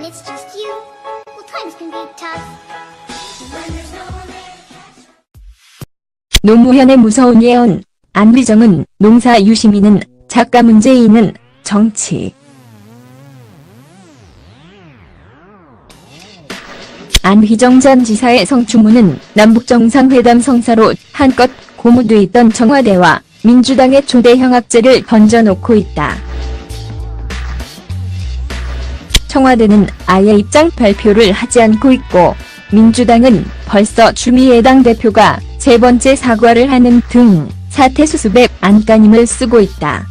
it's just you, well, times can be tough. When there's no one there. 노무현의 무서운 예언, 안휘정은 농사, 유시민은 작가, 문재인은 정치. 안휘정 전 지사의 성추문은 남북정상회담 성사로 한껏 고무돼 있던 청와대와 민주당의 초대 형악제를 던져놓고 있다. 청와대는 아예 입장 발표를 하지 않고 있고, 민주당은 벌써 추미애 당대표가 세 번째 사과를 하는 등 사태 수습에 안간힘을 쓰고 있다.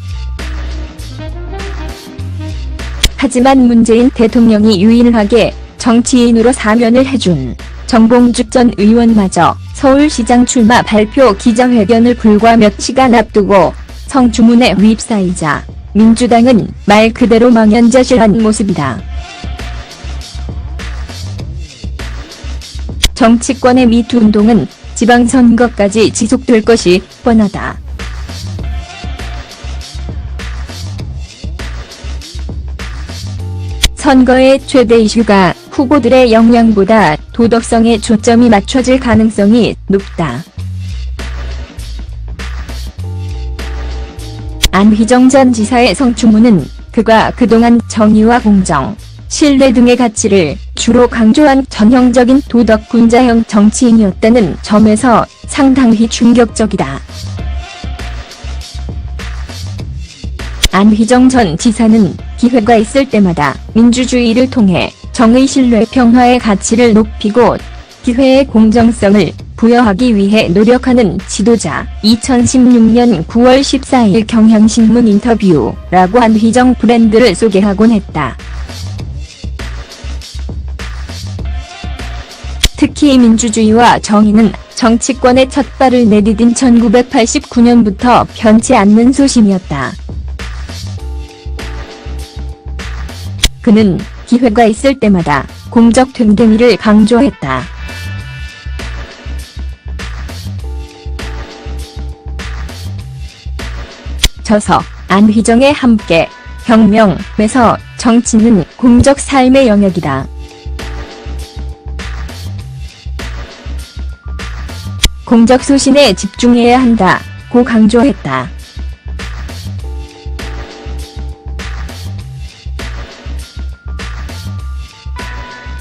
하지만 문재인 대통령이 유일하게 정치인으로 사면을 해준 정봉주 전 의원마저 서울시장 출마 발표 기자회견을 불과 몇 시간 앞두고 성추문에 휩싸이자 민주당은 말 그대로 망연자실한 모습이다. 정치권의 미투 운동은 지방선거까지 지속될 것이 뻔하다. 선거의 최대 이슈가 후보들의 역량보다 도덕성에 초점이 맞춰질 가능성이 높다. 안휘정 전 지사의 성추문은 그가 그동안 정의와 공정, 신뢰 등의 가치를 주로 강조한 전형적인 도덕군자형 정치인이었다는 점에서 상당히 충격적이다. 안휘정 전 지사는 기회가 있을 때마다 민주주의를 통해 정의, 신뢰, 평화의 가치를 높이고 기회의 공정성을 부여하기 위해 노력하는 지도자. 2016년 9월 14일 경향신문 인터뷰라고 안휘정 브랜드를 소개하곤 했다. 특히 민주주의와 정의는 정치권의 첫 발을 내디딘 1989년부터 변치 않는 소신이었다. 그는 기회가 있을 때마다 공적 됨됨이를 강조했다. 저서 안휘정의 함께 혁명에서 정치는 공적 삶의 영역이다. 공적 소신에 집중해야 한다고 강조했다.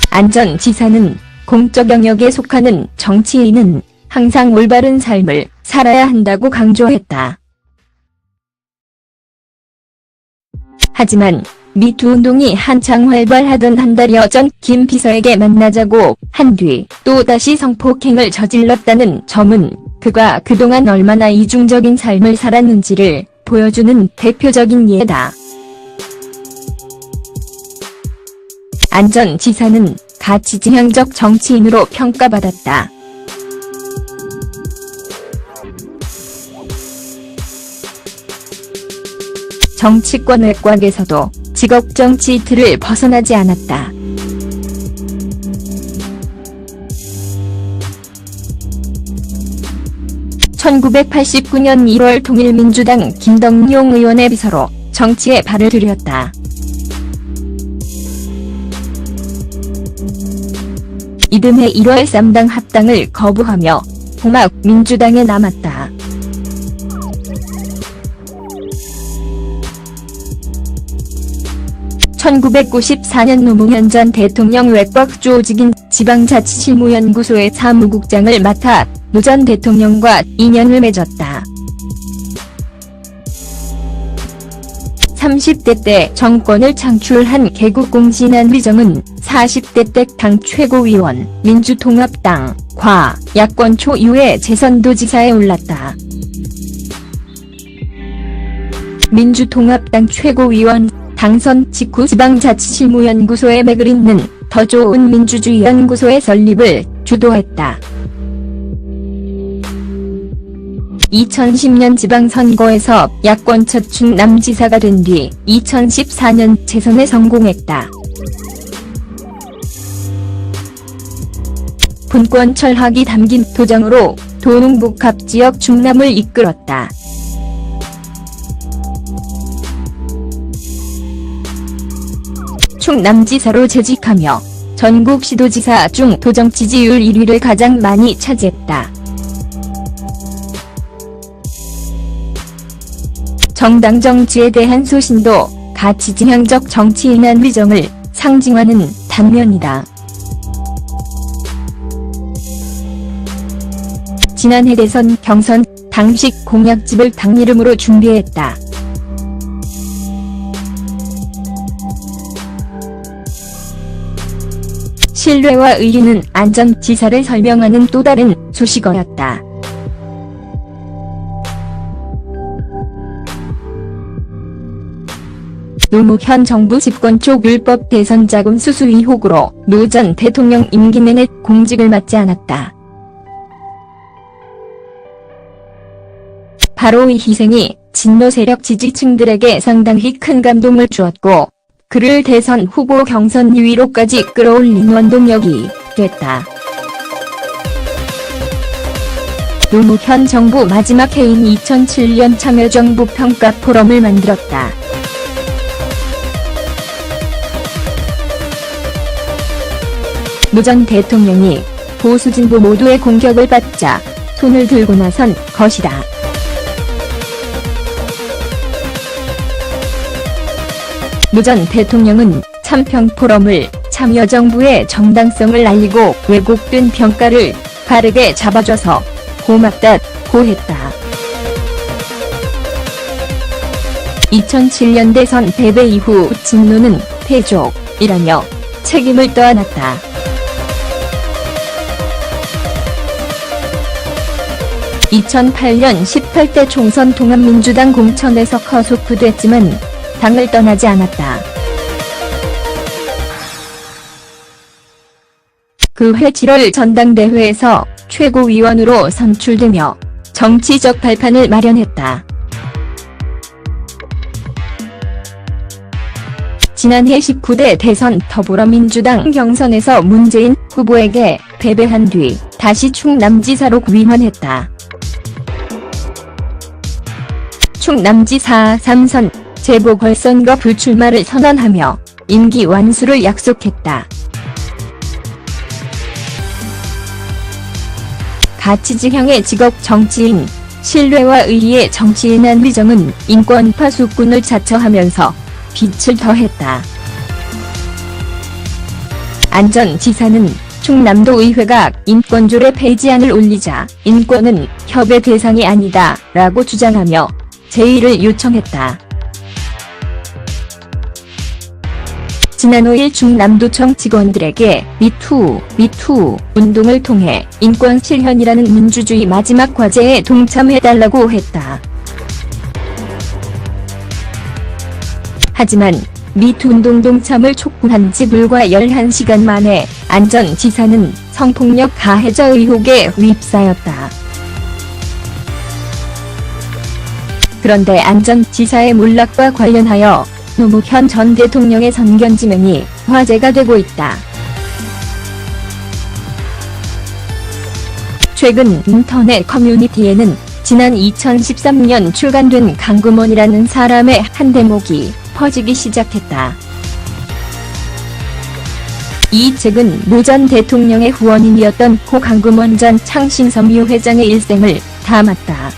안 전 지사는 공적 영역에 속하는 정치인은 항상 올바른 삶을 살아야 한다고 강조했다. 하지만 미투 운동이 한창 활발하던 한 달여 전 김 비서에게 만나자고 한 뒤 또다시 성폭행을 저질렀다는 점은 그가 그동안 얼마나 이중적인 삶을 살았는지를 보여주는 대표적인 예다. 안 전 지사는 가치지향적 정치인으로 평가받았다. 정치권 외곽에서도 직업정치 틀을 벗어나지 않았다. (1989년 1월) 통일민주당 김덕용 의원의 비서로 정치에 발을 들였다. 이듬해 1월 3당 합당을 거부하며 홍합 민주당에 남았다. (1994년) 노무현 전 대통령 외곽 조직인 지방자치실무연구소의 사무국장을 맡아 노 전 대통령과 인연을 맺었다. 30대 때 정권을 창출한 개국공신 안휘정은 40대 때 당 최고위원, 민주통합당, 과, 야권 초유의 재선도지사에 올랐다. 민주통합당 최고위원 당선 직후 지방자치실무연구소의 맥을 잇는 더 좋은 민주주의 연구소의 설립을 주도했다. 2010년 지방선거에서 야권 첫 충남지사가 된 뒤 2014년 재선에 성공했다. 분권 철학이 담긴 도정으로 도농복합지역 충남을 이끌었다. 충남지사로 재직하며 전국 시도지사 중 도정 지지율 1위를 가장 많이 차지했다. 정당 정치에 대한 소신도 가치 지향적 정치인한 위정을 상징하는 단면이다. 지난해 대선 경선 당식 공약집을 당 이름으로 준비했다. 신뢰와 의리는 안전지사를 설명하는 또 다른 수식어였다. 노무현 정부 집권 초 율법 대선 자금 수수 의혹으로 노 전 대통령 임기 내내 공직을 맡지 않았다. 바로 이 희생이 진보 세력 지지층들에게 상당히 큰 감동을 주었고 그를 대선 후보 경선 2위로까지 끌어올린 원동력이 됐다. 노무현 정부 마지막 해인 2007년 참여정부 평가 포럼을 만들었다. 노 전 대통령이 보수 진보 모두의 공격을 받자 손을 들고 나선 것이다. 노 전 대통령은 참평 포럼을 참여정부의 정당성을 알리고 왜곡된 평가를 바르게 잡아줘서 고맙다고 했다. 2007년 대선 패배 이후 진노는 패족이라며 책임을 떠안았다. 2008년 18대 총선 통합민주당 공천에서 컷오프됐지만 당을 떠나지 않았다. 그 해 7월 전당대회에서 최고위원으로 선출되며 정치적 발판을 마련했다. 지난해 19대 대선 더불어민주당 경선에서 문재인 후보에게 패배한 뒤 다시 충남지사로 위원했다. 충남지사 3선 재보궐선거 불출마를 선언하며 임기 완수를 약속했다. 가치지향의 직업 정치인, 신뢰와 의리의 정치인한 위정은 인권파 수꾼을 자처하면서 빛을 더했다. 안 전 지사는 충남도 의회가 인권조례 폐지안을 올리자 인권은 협의 대상이 아니다 라고 주장하며 제의를 요청했다. 지난 5일 충남도청 직원들에게 미투 운동을 통해 인권 실현이라는 민주주의 마지막 과제에 동참해달라고 했다. 하지만 미투 운동 동참을 촉구한 지 불과 11시간 만에 안 전 지사는 성폭력 가해자 의혹에 휩싸였다. 그런데 안 전 지사의 몰락과 관련하여 노무현 전 대통령의 선견지명이 화제가 되고 있다. 최근 인터넷 커뮤니티에는 지난 2013년 출간된 강금원이라는 사람의 한 대목이 퍼지기 시작했다. 이 책은 노 전 대통령의 후원인이었던 고 강금원 전 창신섬유 회장의 일생을 담았다.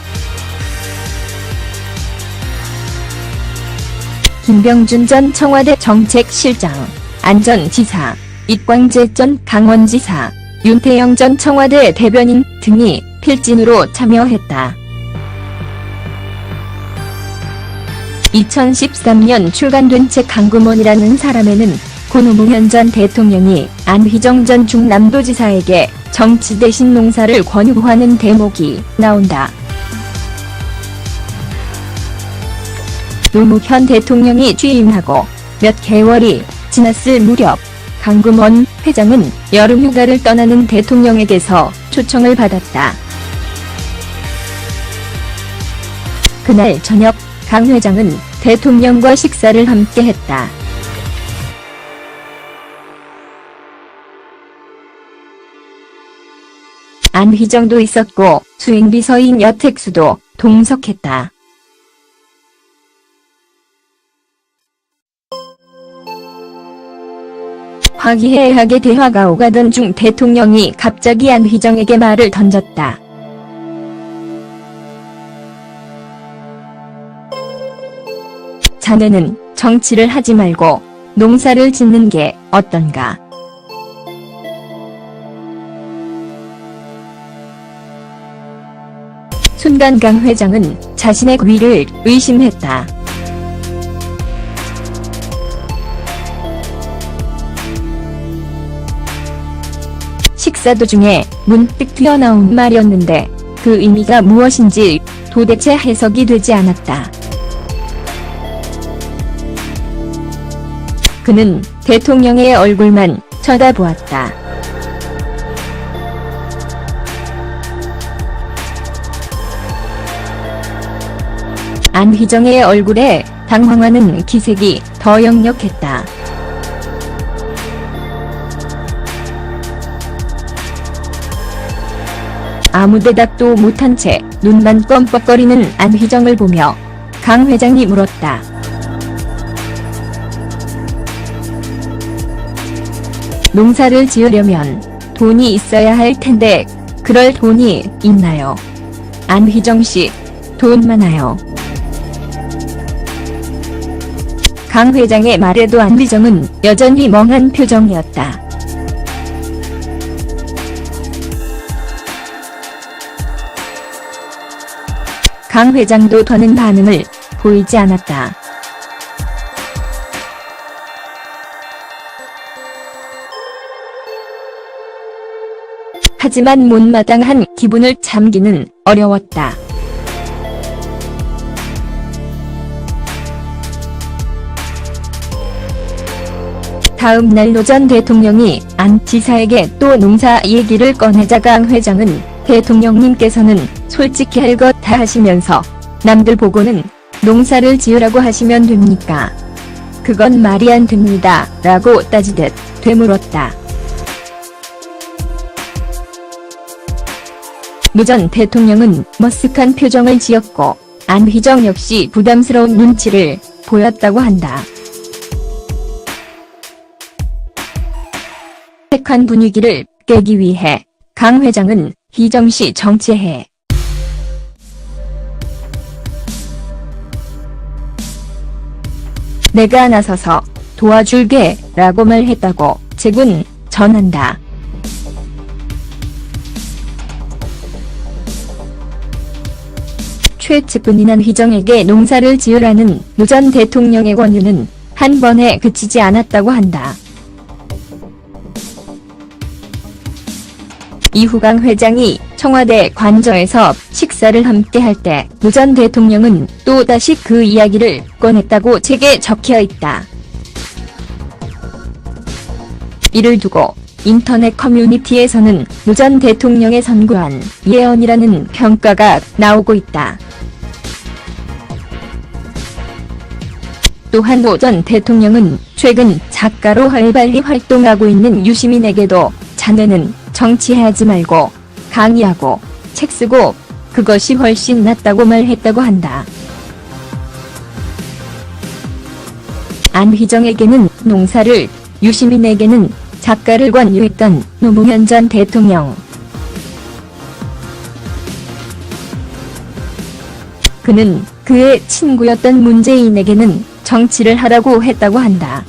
김병준 전 청와대 정책실장, 안 전 지사, 이광재 전 강원지사, 윤태영 전 청와대 대변인 등이 필진으로 참여했다. 2013년 출간된 책 강금원이라는 사람에는 고 노무현 전 대통령이 안휘정 전 충남도지사에게 정치 대신 농사를 권유하는 대목이 나온다. 노무현 대통령이 취임하고 몇 개월이 지났을 무렵 강금원 회장은 여름휴가를 떠나는 대통령에게서 초청을 받았다. 그날 저녁 강 회장은 대통령과 식사를 함께 했다. 안휘정도 있었고 수행비서인 여택수도 동석했다. 화기애애하게 대화가 오가던 중 대통령이 갑자기 안휘정에게 말을 던졌다. 자네는 정치를 하지 말고 농사를 짓는 게 어떤가? 순간 강 회장은 자신의 귀를 의심했다. 식사 도중에 문득 튀어나온 말이었는데 그 의미가 무엇인지 도대체 해석이 되지 않았다. 그는 대통령의 얼굴만 쳐다보았다. 안휘정의 얼굴에 당황하는 기색이 더 역력했다. 아무 대답도 못한 채 눈만 껌뻑거리는 안휘정을 보며 강 회장이 물었다. 농사를 지으려면 돈이 있어야 할 텐데 그럴 돈이 있나요? 안휘정 씨, 돈 많아요. 강 회장의 말에도 안휘정은 여전히 멍한 표정이었다. 강 회장도 더는 반응을 보이지 않았다. 하지만 못마땅한 기분을 참기는 어려웠다. 다음 날 노 전 대통령이 안 지사에게 또 농사 얘기를 꺼내자 강 회장은 대통령님께서는 솔직히 할 것 다 하시면서 남들 보고는 농사를 지으라고 하시면 됩니까? 그건 말이 안 됩니다. 라고 따지듯 되물었다. 노 전 대통령은 머쓱한 표정을 지었고 안휘정 역시 부담스러운 눈치를 보였다고 한다. 어색한 분위기를 깨기 위해 강 회장은 희정씨 정치해. 내가 나서서 도와줄게 라고 말했다고 제군 전한다. 최측근인 안휘정에게 농사를 지으라는 노 전 대통령의 권유는 한 번에 그치지 않았다고 한다. 이후 강 회장이 청와대 관저에서 식사를 함께 할 때 노 전 대통령은 또다시 그 이야기를 꺼냈다고 책에 적혀 있다. 이를 두고 인터넷 커뮤니티에서는 노 전 대통령의 선구안 예언이라는 평가가 나오고 있다. 또한 노 전 대통령은 최근 작가로 활발히 활동하고 있는 유시민에게도 자네는 정치하지 말고 강의하고 책 쓰고 그것이 훨씬 낫다고 말했다고 한다. 안휘정에게는 농사를, 유시민에게는 작가를 권유했던 노무현 전 대통령. 그는 그의 친구였던 문재인에게는 정치를 하라고 했다고 한다.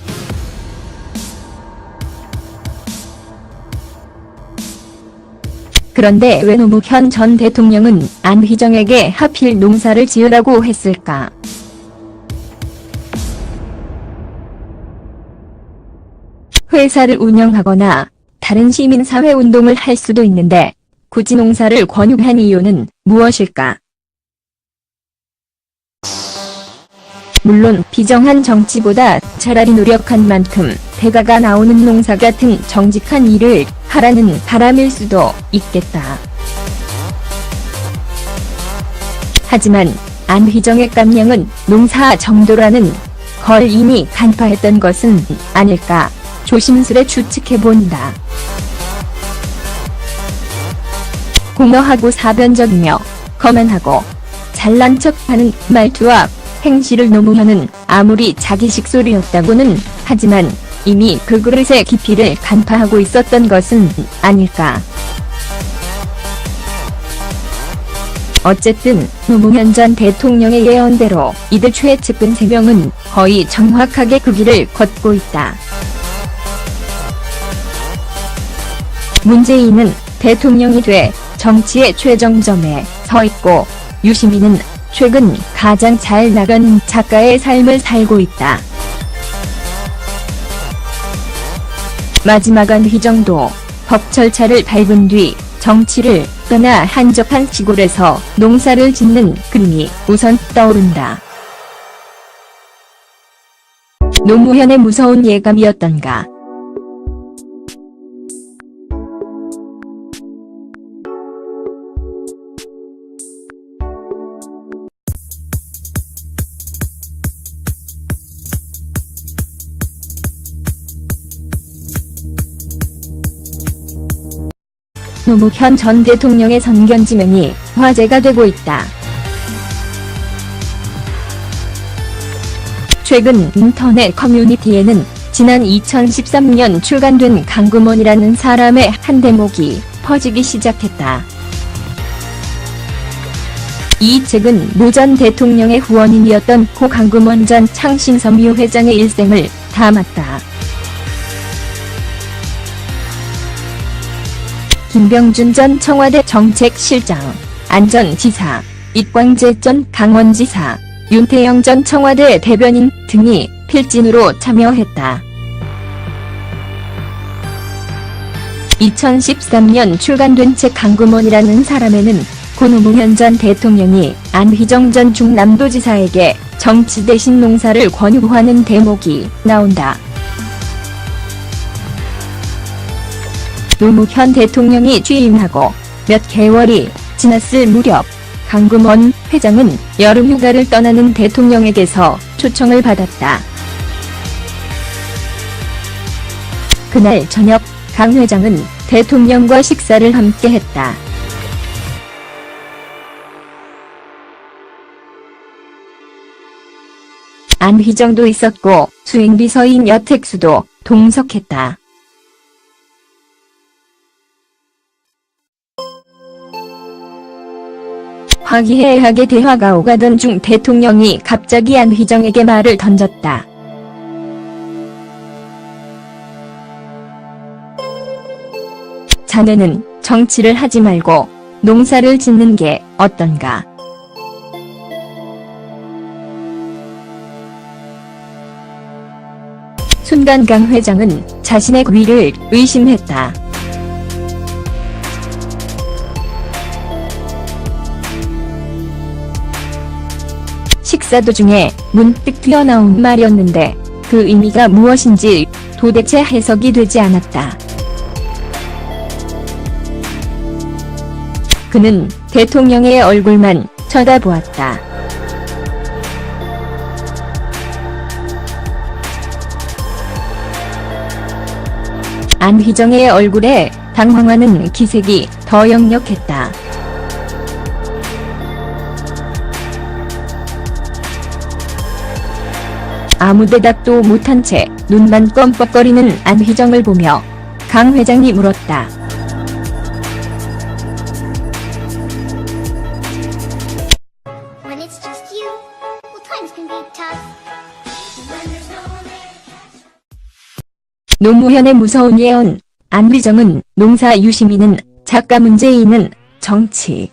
그런데 왜 노무현 전 대통령은 안휘정에게 하필 농사를 지으라고 했을까? 회사를 운영하거나 다른 시민사회 운동을 할 수도 있는데 굳이 농사를 권유한 이유는 무엇일까? 물론 비정한 정치보다 차라리 노력한 만큼 대가가 나오는 농사 같은 정직한 일을 하라는 바람일 수도 있겠다. 하지만 안휘정의 깜냥은 농사 정도라는 걸 이미 간파했던 것은 아닐까 조심스레 추측해본다. 공허하고 사변적이며 거만하고 잘난 척하는 말투와 행실을 노무현은 아무리 자기식 소리였다고는 하지만 이미 그 그릇의 깊이를 간파하고 있었던 것은 아닐까. 어쨌든 노무현 전 대통령의 예언대로 이들 최측근 3명은 거의 정확하게 그 길을 걷고 있다. 문재인은 대통령이 돼 정치의 최정점에 서 있고, 유시민은 최근 가장 잘 나가는 작가의 삶을 살고 있다. 마지막 안휘정도 법 절차를 밟은 뒤 정치를 떠나 한적한 시골에서 농사를 짓는 그림이 우선 떠오른다. 노무현의 무서운 예감이었던가. 노무현 전 대통령의 선견지명이 화제가 되고 있다. 최근 인터넷 커뮤니티에는 지난 2013년 출간된 강금원이라는 사람의 한 대목이 퍼지기 시작했다. 이 책은 노 전 대통령의 후원인이었던 고 강금원 전 창신섬유 회장의 일생을 담았다. 김병준 전 청와대 정책실장, 안 전 지사, 이광재 전 강원지사, 윤태영 전 청와대 대변인 등이 필진으로 참여했다. 2013년 출간된 책 강금원이라는 사람에는 고 노무현 전 대통령이 안휘정 전 충남도지사에게 정치 대신 농사를 권유하는 대목이 나온다. 노무현 대통령이 취임하고 몇 개월이 지났을 무렵 강금원 회장은 여름휴가를 떠나는 대통령에게서 초청을 받았다. 그날 저녁 강 회장은 대통령과 식사를 함께 했다. 안휘정도 있었고 수행비서인 여택수도 동석했다. 화기애애하게 대화가 오가던 중 대통령이 갑자기 안휘정에게 말을 던졌다. 자네는 정치를 하지 말고 농사를 짓는 게 어떤가? 순간 강 회장은 자신의 귀를 의심했다. 식사 도중에 문득 튀어나온 말이었는데 그 의미가 무엇인지 도대체 해석이 되지 않았다. 그는 대통령의 얼굴만 쳐다보았다. 안휘정의 얼굴에 당황하는 기색이 더 역력했다. 아무 대답도 못한 채 눈만 껌뻑거리는 안휘정을 보며 강 회장이 물었다. When it's just you, well, times can be tough. When there's no one there. 노무현의 무서운 예언. 안휘정은 농사, 유시민은 작가, 문재인은 정치.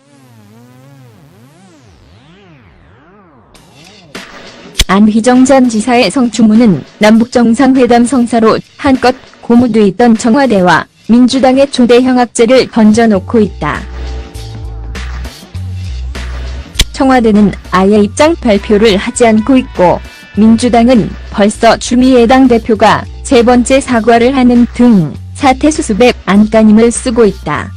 안휘정 전 지사의 성추문은 남북정상회담 성사로 한껏 고무돼 있던 청와대와 민주당의 초대 형악제를 던져놓고 있다. 청와대는 아예 입장 발표를 하지 않고 있고, 민주당은 벌써 추미애 당대표가 세 번째 사과를 하는 등 사태 수습에 안간힘을 쓰고 있다.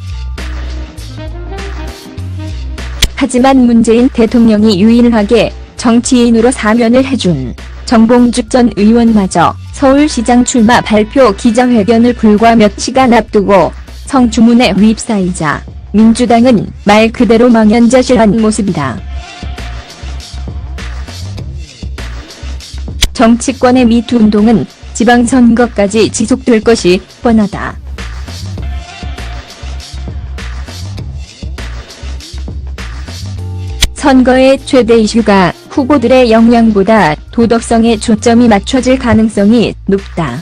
하지만 문재인 대통령이 유일하게 정치인으로 사면을 해준 정봉주 전 의원마저 서울시장 출마 발표 기자회견을 불과 몇 시간 앞두고 성추문에 휩싸이자 민주당은 말 그대로 망연자실한 모습이다. 정치권의 미투 운동은 지방선거까지 지속될 것이 뻔하다. 선거의 최대 이슈가 후보들의 역량보다 도덕성에 초점이 맞춰질 가능성이 높다.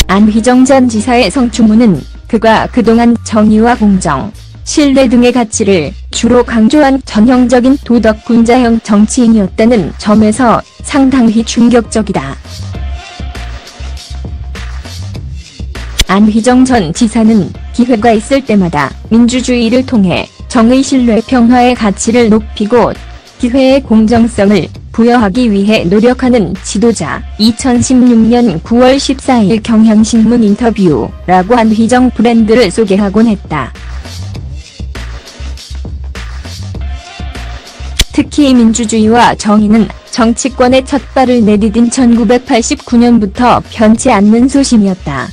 안휘정 전 지사의 성추문은 그가 그동안 정의와 공정, 신뢰 등의 가치를 주로 강조한 전형적인 도덕군자형 정치인이었다는 점에서 상당히 충격적이다. 안휘정 전 지사는 기회가 있을 때마다 민주주의를 통해 정의, 신뢰, 평화의 가치를 높이고 기회의 공정성을 부여하기 위해 노력하는 지도자. 2016년 9월 14일 경향신문 인터뷰라고 안휘정 브랜드를 소개하곤 했다. 특히 민주주의와 정의는 정치권의 첫 발을 내디딘 1989년부터 변치 않는 소신이었다.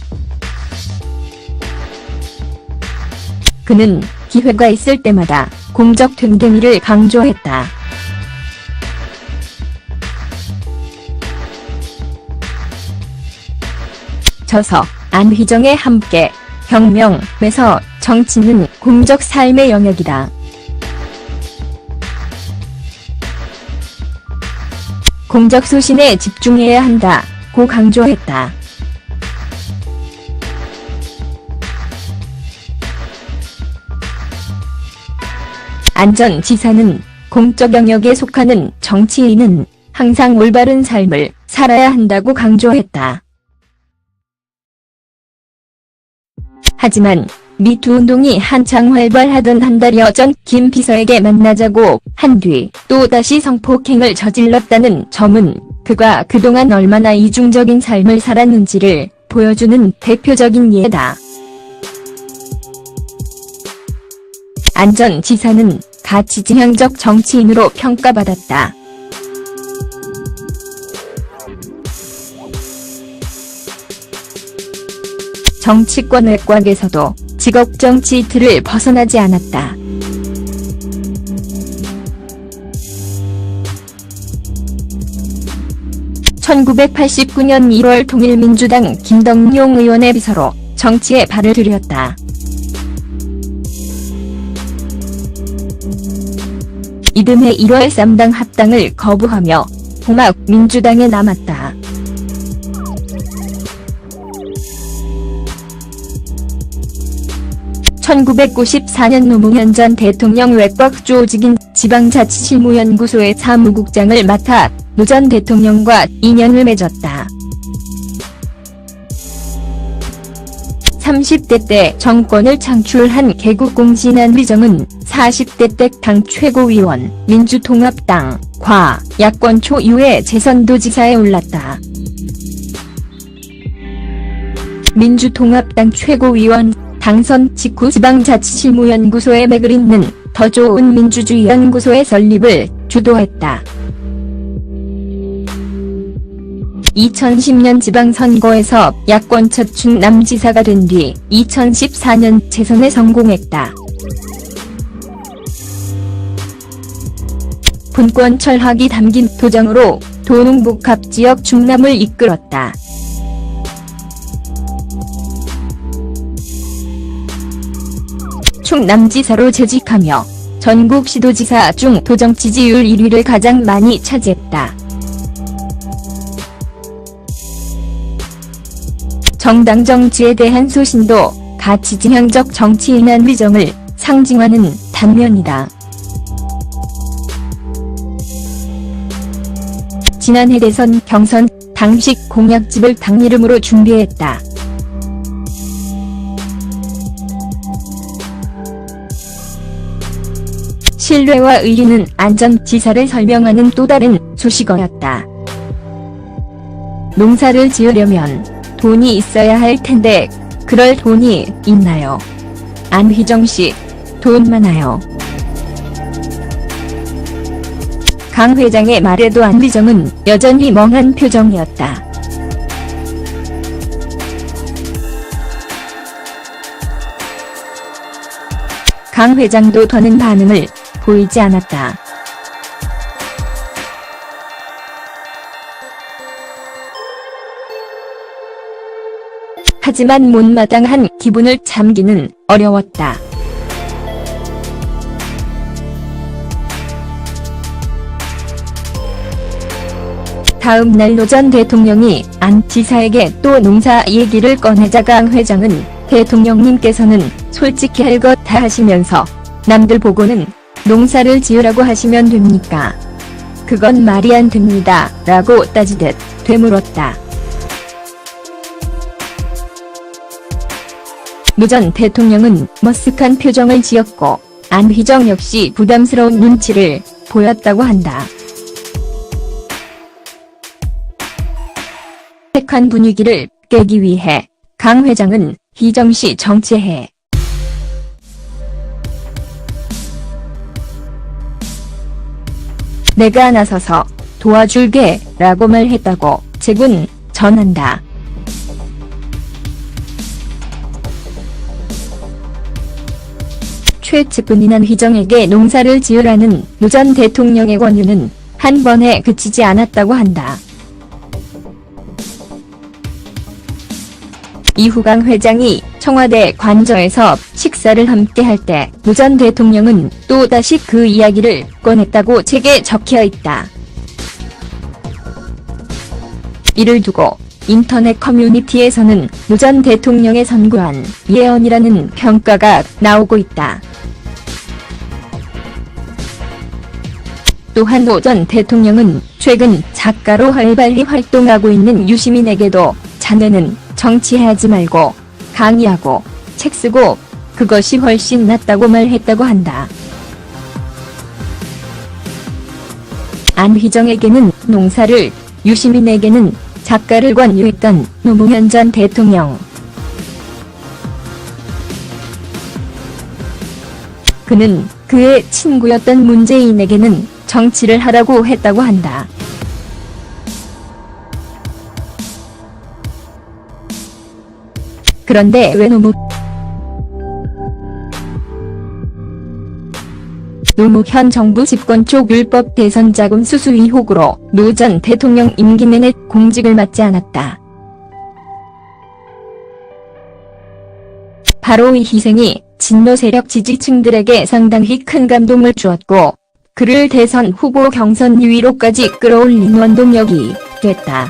그는 기회가 있을 때마다 공적 됨됨이를 강조했다. 저서 안휘정의 함께 혁명에서 정치는 공적 삶의 영역이다. 공적 소신에 집중해야 한다고 강조했다. 안 전 지사는 공적 영역에 속하는 정치인은 항상 올바른 삶을 살아야 한다고 강조했다. 하지만 미투 운동이 한창 활발하던 한 달여 전 김 비서에게 만나자고 한 뒤 또다시 성폭행을 저질렀다는 점은 그가 그동안 얼마나 이중적인 삶을 살았는지를 보여주는 대표적인 예다. 안 전 지사는 가치지향적 정치인으로 평가받았다. 정치권 외곽에서도 직업정치 틀을 벗어나지 않았다. (1989년 1월) 통일민주당 김덕용 의원의 비서로 정치에 발을 들였다. 이듬해 1월 쌈당 합당을 거부하며 홍합 민주당에 남았다. (1994년) 노무현 전 대통령 외곽 조직인 지방자치실무연구소의 사무국장을 맡아 노 전 대통령과 인연을 맺었다. 30대 때 정권을 창출한 개국공신 안휘정은 40대 때 당 최고위원, 민주통합당,과 야권 초유의 재선도지사에 올랐다. 민주통합당 최고위원 당선 직후 지방자치실무연구소의 맥을 잇는 더 좋은 민주주의 연구소의 설립을 주도했다. 2010년 지방선거에서 야권 첫 충남지사가 된 뒤 2014년 재선에 성공했다. 분권 철학이 담긴 도정으로 도농복합지역 충남을 이끌었다. 충남지사로 재직하며 전국 시도지사 중 도정 지지율 1위를 가장 많이 차지했다. 정당 정치에 대한 소신도 가치지향적 정치인 안휘정을 상징하는 단면이다. 지난해 대선 경선 당식 공약집을 당 이름으로 준비했다. 신뢰와 의리는 안 전 지사를 설명하는 또 다른 수식어였다. 농사를 지으려면 돈이 있어야 할 텐데 그럴 돈이 있나요? 안휘정 씨, 돈 많아요. 강 회장의 말에도 안휘정은 여전히 멍한 표정이었다. 강 회장도 더는 반응을 보이지 않았다. 하지만 못마땅한 기분을 참기는 어려웠다. 다음 날 노 전 대통령이 안 지사에게 또 농사 얘기를 꺼내자 강 회장은 대통령님께서는 솔직히 할 것 다 하시면서 남들 보고는 농사를 지으라고 하시면 됩니까? 그건 말이 안 됩니다. 라고 따지듯 되물었다. 노 전 대통령은 머쓱한 표정을 지었고 안희정 역시 부담스러운 눈치를 보였다고 한다. 어색한 분위기를 깨기 위해 강 회장은 희정씨 정치해. 내가 나서서 도와줄게 라고 말했다고 최군 전한다. 최측근인 안희정에게 농사를 지으라는 노 전 대통령의 권유는 한 번에 그치지 않았다고 한다. 이후 강 회장이 청와대 관저에서 식사를 함께 할 때 노 전 대통령은 또다시 그 이야기를 꺼냈다고 책에 적혀있다. 이를 두고 인터넷 커뮤니티에서는 노 전 대통령의 선구안 예언이라는 평가가 나오고 있다. 또한 노 전 대통령은 최근 작가로 활발히 활동하고 있는 유시민에게도 자네는 정치하지 말고 강의하고 책 쓰고 그것이 훨씬 낫다고 말했다고 한다. 안희정에게는 농사를, 유시민에게는 작가를 권유했던 노무현 전 대통령. 그는 그의 친구였던 문재인에게는 정치를 하라고 했다고 한다. 그런데 왜 노무현 정부 집권 초 율법 대선 자금 수수 의혹으로 노 전 대통령 임기 내내 공직을 맡지 않았다. 바로 이 희생이 진보 세력 지지층들에게 상당히 큰 감동을 주었고 그를 대선 후보 경선 2위로까지 끌어올린 원동력이 됐다.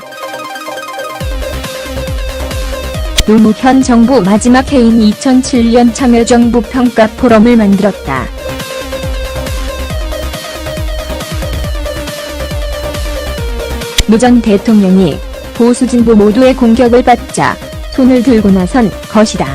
노무현 정부 마지막 해인 2007년 참여정부 평가 포럼을 만들었다. 노 전 대통령이 보수 진보 모두의 공격을 받자 손을 들고 나선 것이다.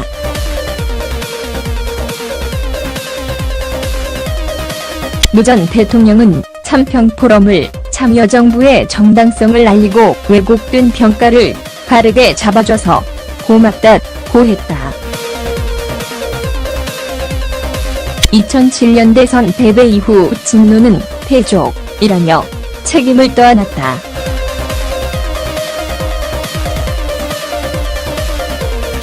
노 전 대통령은 참평 포럼을 참여정부의 정당성을 알리고 왜곡된 평가를 바르게 잡아줘서 고맙다고 했다. 2007년 대선 패배 이후 진노는 패족이라며 책임을 떠안았다.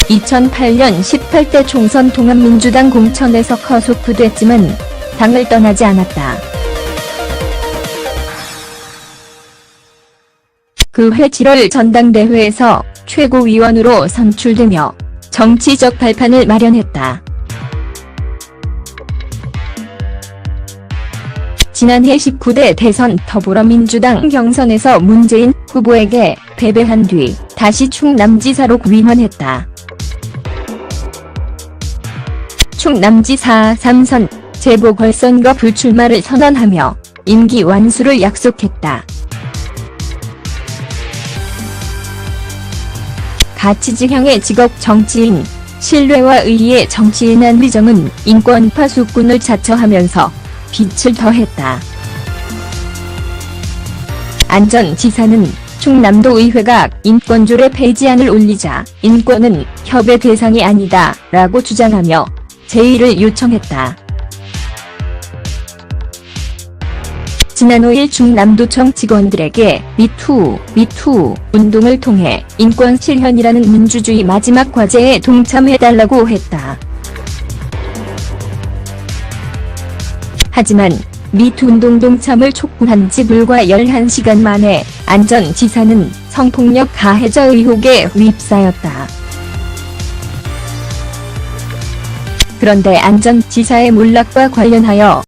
(2008년 18대) 총선 통합민주당 공천에서 커소프됐지만 당을 떠나지 않았다. 그 해 7월 전당대회에서 최고위원으로 선출되며 정치적 발판을 마련했다. 지난해 19대 대선 더불어민주당 경선에서 문재인 후보에게 패배한 뒤 다시 충남지사로 위원했다. 충남지사 3선 재보궐선거 불출마를 선언하며 임기 완수를 약속했다. 가치지향의 직업 정치인, 신뢰와 의의의 정치인 안희정은 인권파 수꾼을 자처하면서 빛을 더했다. 안 전 지사는 충남도 의회가 인권조례 폐지안을 올리자 인권은 협의 대상이 아니다 라고 주장하며 제의를 요청했다. 지난 5일 충남도청 직원들에게 미투 운동을 통해 인권 실현이라는 민주주의 마지막 과제에 동참해달라고 했다. 하지만 미투 운동 동참을 촉구한 지 불과 11시간 만에 안 전 지사는 성폭력 가해자 의혹에 휩싸였다. 그런데 안전지사의 몰락과 관련하여